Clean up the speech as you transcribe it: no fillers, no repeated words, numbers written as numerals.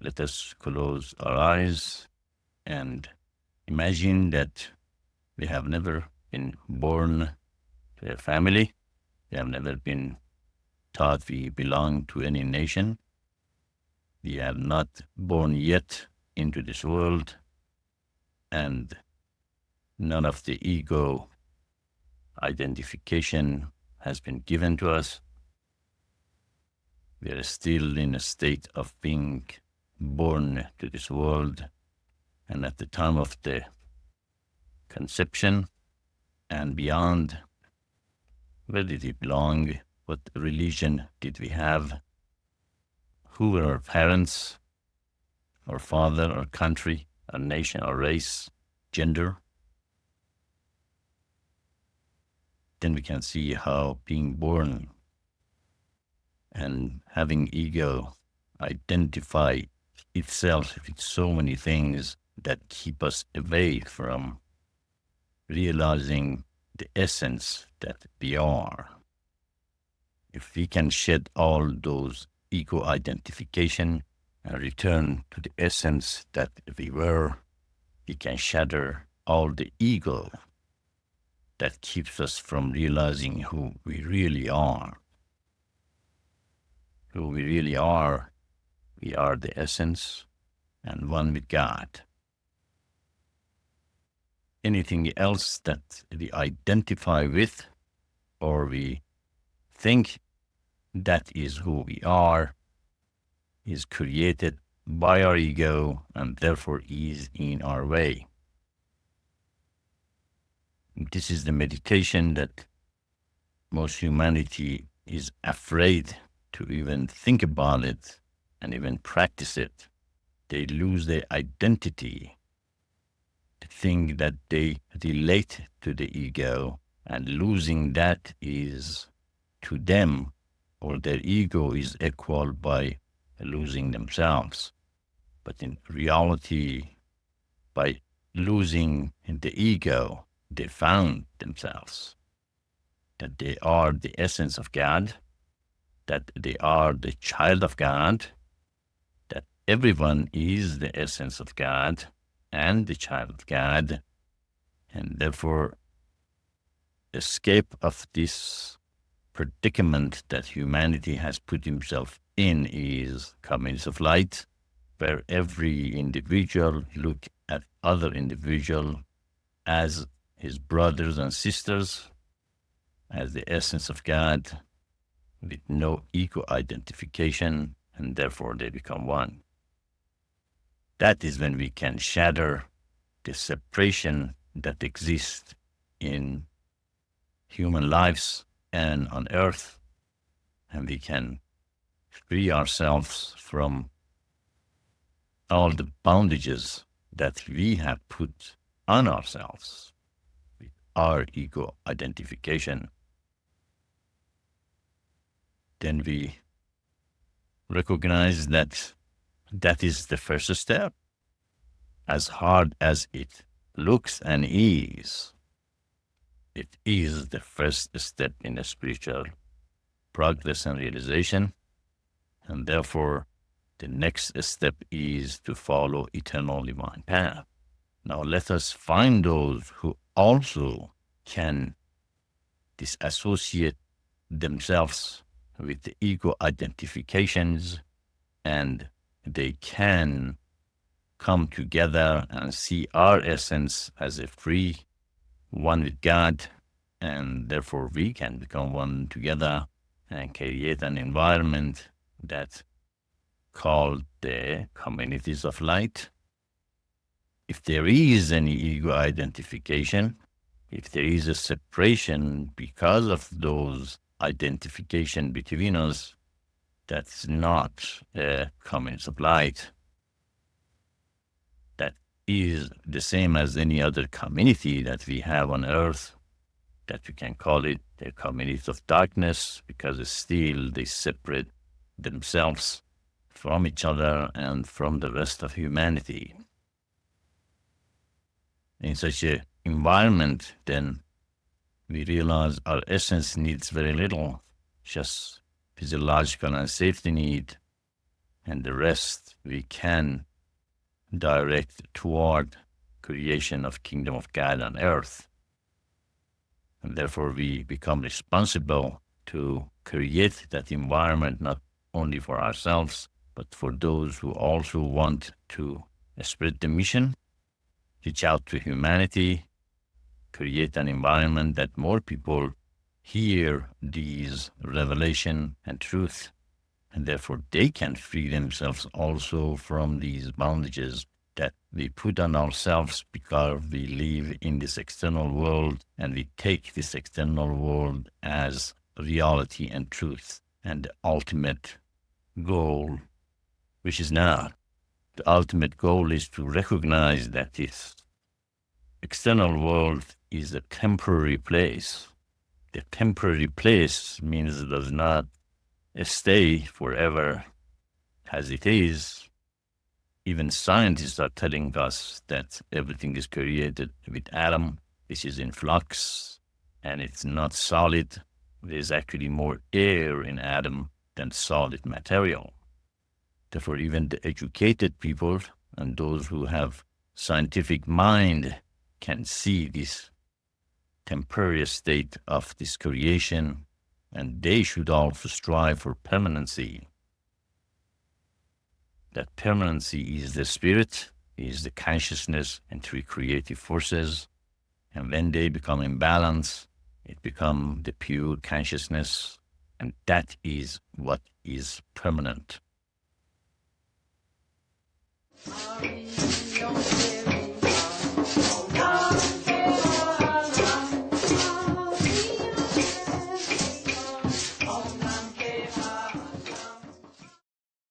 Let us close our eyes and imagine that we have never been born to a family. We have never been taught we belong to any nation. We have not born yet into this world, and none of the ego identification has been given to us. We are still in a state of being born to this world, and at the time of the conception and beyond, where did we belong? What religion did we have? Who were our parents, our father, our country, our nation, our race, gender? Then we can see how being born and having ego identify itself with so many things that keep us away from realizing the essence that we are. If we can shed all those ego identification and return to the essence that we were, we can shatter all the ego that keeps us from realizing who we really are. Who we really are, we are the essence and one with God. Anything else that we identify with or we think that is who we are is created by our ego and therefore is in our way. This is the meditation that most humanity is afraid to even think about it and even practice it. They lose their identity, the thing that they relate to the ego, and losing that is to them, or their ego is equal by losing themselves. But in reality, by losing the ego, they found themselves, that they are the essence of God, that they are the child of God, that everyone is the essence of God and the child of God, and therefore escape of this predicament that humanity has put himself in is communities of light, where every individual look at other individual as his brothers and sisters, as the essence of God, with no ego identification, and therefore they become one. That is when we can shatter the separation that exists in human lives and on earth, and we can free ourselves from all the bondages that we have put on ourselves with our ego identification. Then we recognize that that is the first step. As hard as it looks and is, it is the first step in a spiritual progress and realization. And therefore, the next step is to follow eternal divine path. Now let us find those who also can disassociate themselves with the ego identifications, and they can come together and see our essence as a free one with God, and therefore we can become one together and create an environment that called the communities of light. If there is any ego identification, if there is a separation because of those identification between us, that's not a community of light. That is the same as any other community that we have on earth, that we can call it the community of darkness, because still they separate themselves from each other and from the rest of humanity. In such an environment, then we realize our essence needs very little, just physiological and safety need, and the rest we can direct toward creation of kingdom of God on earth. And therefore we become responsible to create that environment not only for ourselves, but for those who also want to spread the mission, reach out to humanity, create an environment that more people hear these revelation and truth, and therefore they can free themselves also from these bondages that we put on ourselves because we live in this external world and we take this external world as reality and truth and the ultimate goal, which is not. The ultimate goal is to recognize that this external world is a temporary place. The temporary place means it does not stay forever as it is. Even scientists are telling us that everything is created with atom. This is in flux and it's not solid. There's actually more air in atom than solid material. Therefore, even the educated people and those who have scientific mind can see this temporary state of this creation, and they should also strive for permanency. That permanency is the spirit, is the consciousness and three creative forces. And when they become in balance, it becomes the pure consciousness. And that is what is permanent.